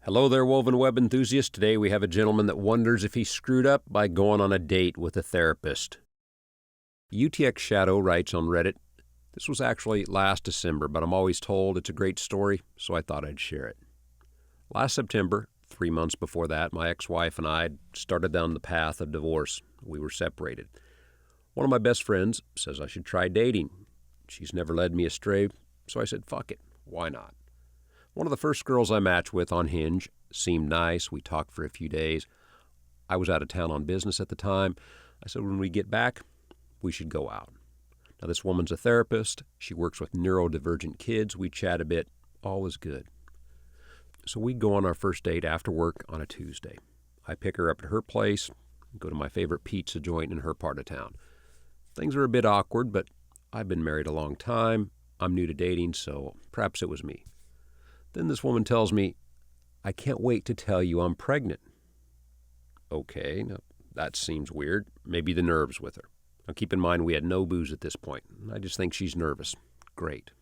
Hello there, woven web enthusiasts. Today we have a gentleman that wonders if he screwed up by going on a date with a therapist. UTX Shadow writes on Reddit, "This was actually last December, but I'm always told it's a great story, so I thought I'd share it. Last September, 3 months before that, my ex-wife and I started down the path of divorce. We were separated. One of my best friends says I should try dating. She's never led me astray, so I said, fuck it, why not? One of the first girls I matched with on Hinge seemed nice. We talked for a few days. I was out of town on business at the time. I said, when we get back, we should go out. Now, this woman's a therapist. She works with neurodivergent kids. We chat a bit. All is good. So we go on our first date after work on a Tuesday. I pick her up at her place, go to my favorite pizza joint in her part of town. Things are a bit awkward, but I've been married a long time. I'm new to dating, so perhaps it was me. Then this woman tells me, I can't wait to tell you I'm pregnant. Okay, now that seems weird. Maybe the nerves with her. Now keep in mind we had no booze at this point. I just think she's nervous. Great.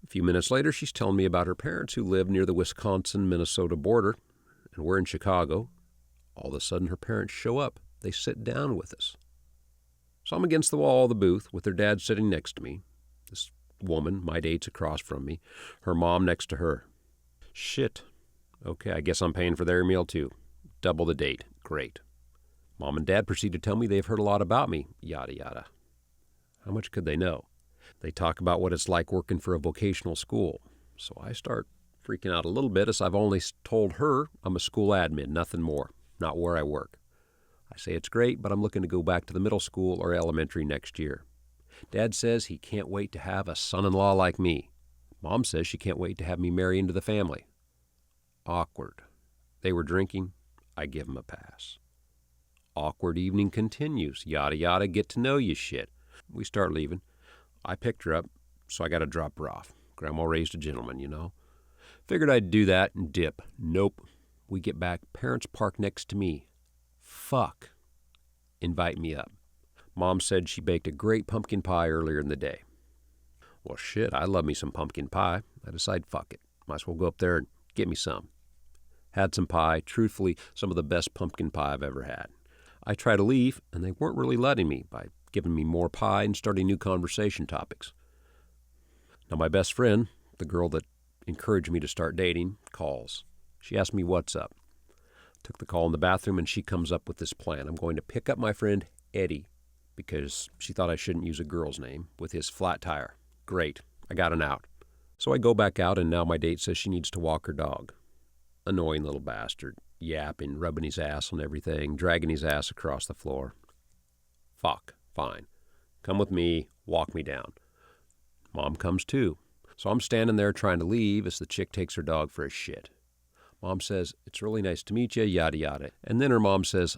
A few minutes later, she's telling me about her parents who live near the Wisconsin-Minnesota border, and we're in Chicago. All of a sudden, her parents show up. They sit down with us. So I'm against the wall of the booth with her dad sitting next to me. This woman, my date's across from me. Her mom next to her. Shit. Okay, I guess I'm paying for their meal too. Double the date. Great. Mom and Dad proceed to tell me they've heard a lot about me. Yada, yada. How much could they know? They talk about what it's like working for a vocational school. So I start freaking out a little bit as I've only told her I'm a school admin, nothing more, not where I work. I say it's great, but I'm looking to go back to the middle school or elementary next year. Dad says he can't wait to have a son-in-law like me. Mom says she can't wait to have me marry into the family. Awkward. They were drinking. I give them a pass. Awkward evening continues. Yada, yada, get to know you shit. We start leaving. I picked her up, so I got to drop her off. Grandma raised a gentleman, you know. Figured I'd do that and dip. Nope. We get back. Parents park next to me. Fuck. Invite me up. Mom said she baked a great pumpkin pie earlier in the day. Well, shit, I love me some pumpkin pie. I decide, fuck it. Might as well go up there and get me some. Had some pie. Truthfully, some of the best pumpkin pie I've ever had. I try to leave, and they weren't really letting me by giving me more pie and starting new conversation topics. Now, my best friend, the girl that encouraged me to start dating, calls. She asked me what's up. Took the call in the bathroom, and she comes up with this plan. I'm going to pick up my friend Eddie, because she thought I shouldn't use a girl's name, with his flat tire. Great. I got an out. So I go back out, and now my date says she needs to walk her dog. Annoying little bastard. Yapping, rubbing his ass on everything, dragging his ass across the floor. Fuck. Fine. Come with me. Walk me down. Mom comes too. So I'm standing there trying to leave as the chick takes her dog for a shit. Mom says, it's really nice to meet you, yada yada. And then her mom says,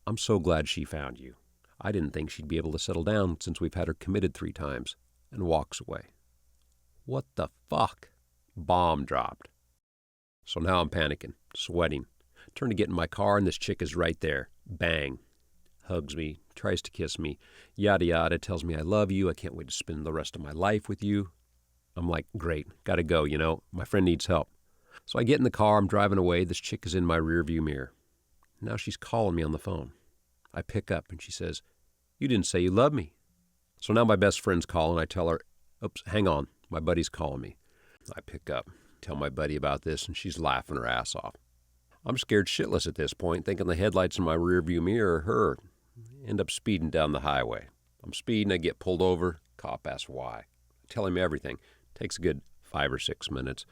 I'm so glad she found you. I didn't think she'd be able to settle down since we've had her committed 3 times, and walks away. What the fuck? Bomb dropped. So now I'm panicking, sweating. Turn to get in my car, and this chick is right there. Bang. Hugs me, tries to kiss me, yada yada, tells me I love you, I can't wait to spend the rest of my life with you. I'm like, great, gotta go, you know, my friend needs help. So I get in the car, I'm driving away, this chick is in my rearview mirror. Now she's calling me on the phone. I pick up, and she says, you didn't say you love me. So now my best friend's calling. I tell her, oops, hang on, my buddy's calling me. I pick up, tell my buddy about this, and she's laughing her ass off. I'm scared shitless at this point, thinking the headlights in my rearview mirror are her. End up speeding down the highway. I'm speeding, I get pulled over. Cop asks why. I tell him everything. Takes a good 5 or 6 minutes.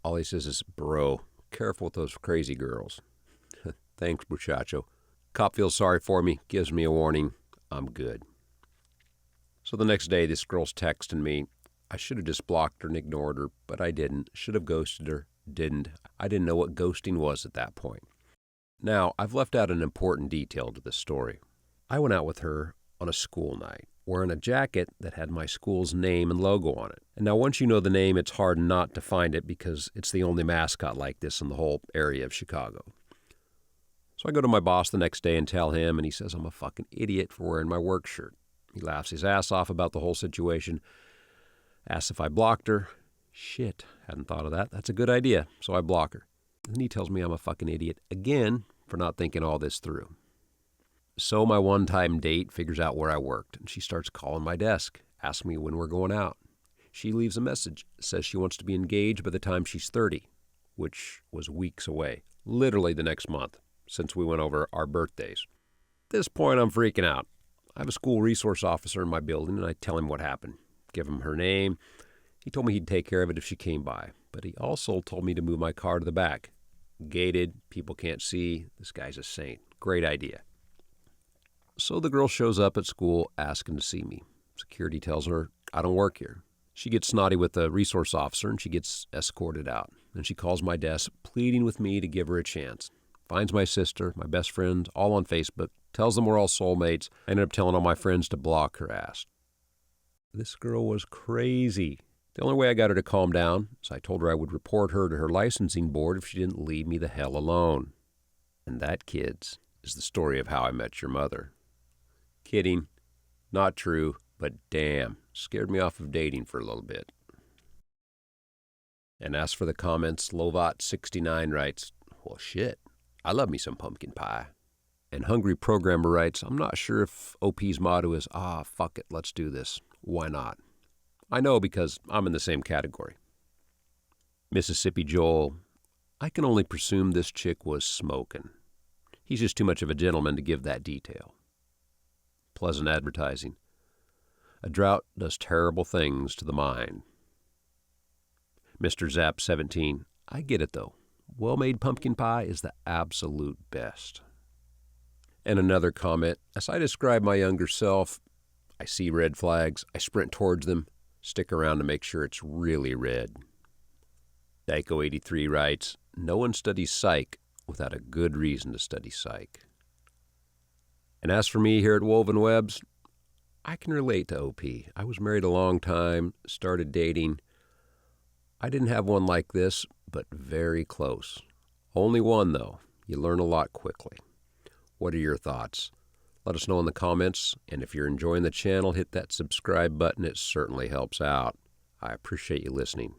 All he says is, bro, careful with those crazy girls. Thanks, muchacho. Cop feels sorry for me, gives me a warning. I'm good. So the next day, this girl's texting me. I should have just blocked her and ignored her, but I didn't. Should have ghosted her. Didn't. I didn't know what ghosting was at that point. Now, I've left out an important detail to this story. I went out with her on a school night, wearing a jacket that had my school's name and logo on it. And now once you know the name, it's hard not to find it because it's the only mascot like this in the whole area of Chicago. So I go to my boss the next day and tell him, and he says I'm a fucking idiot for wearing my work shirt. He laughs his ass off about the whole situation, asks if I blocked her. Shit, hadn't thought of that. That's a good idea, so I block her. Then he tells me I'm a fucking idiot again for not thinking all this through. So my one-time date figures out where I worked, and she starts calling my desk, asking me when we're going out. She leaves a message, says she wants to be engaged by the time she's 30, which was weeks away, literally the next month, since we went over our birthdays. At this point, I'm freaking out. I have a school resource officer in my building, and I tell him what happened. Give him her name. He told me he'd take care of it if she came by, but he also told me to move my car to the back. Gated, people can't see. This guy's a saint. Great idea. So the girl shows up at school asking to see me. Security tells her I don't work here. She gets snotty with the resource officer and she gets escorted out. Then she calls my desk, pleading with me to give her a chance. Finds my sister, my best friend, all on Facebook, tells them we're all soulmates. I ended up telling all my friends to block her ass. This girl was crazy. The only way I got her to calm down is I told her I would report her to her licensing board if she didn't leave me the hell alone. And that, kids, is the story of how I met your mother. Kidding. Not true, but damn, scared me off of dating for a little bit. And as for the comments, Lovat69 writes, well, shit, I love me some pumpkin pie. And Hungry Programmer writes, I'm not sure if OP's motto is, fuck it, let's do this. Why not? I know because I'm in the same category. Mississippi Joel, I can only presume this chick was smoking. He's just too much of a gentleman to give that detail. Pleasant advertising. A drought does terrible things to the mind. Mr. Zap 17, I get it though. Well-made pumpkin pie is the absolute best. And another comment, as I describe my younger self, I see red flags, I sprint towards them, stick around to make sure it's really red. Daiko83 writes, no one studies psych without a good reason to study psych. And as for me here at Woven Webs, I can relate to OP. I was married a long time, started dating. I didn't have one like this, but very close. Only one, though. You learn a lot quickly. What are your thoughts? Let us know in the comments, and if you're enjoying the channel, hit that subscribe button. It certainly helps out. I appreciate you listening.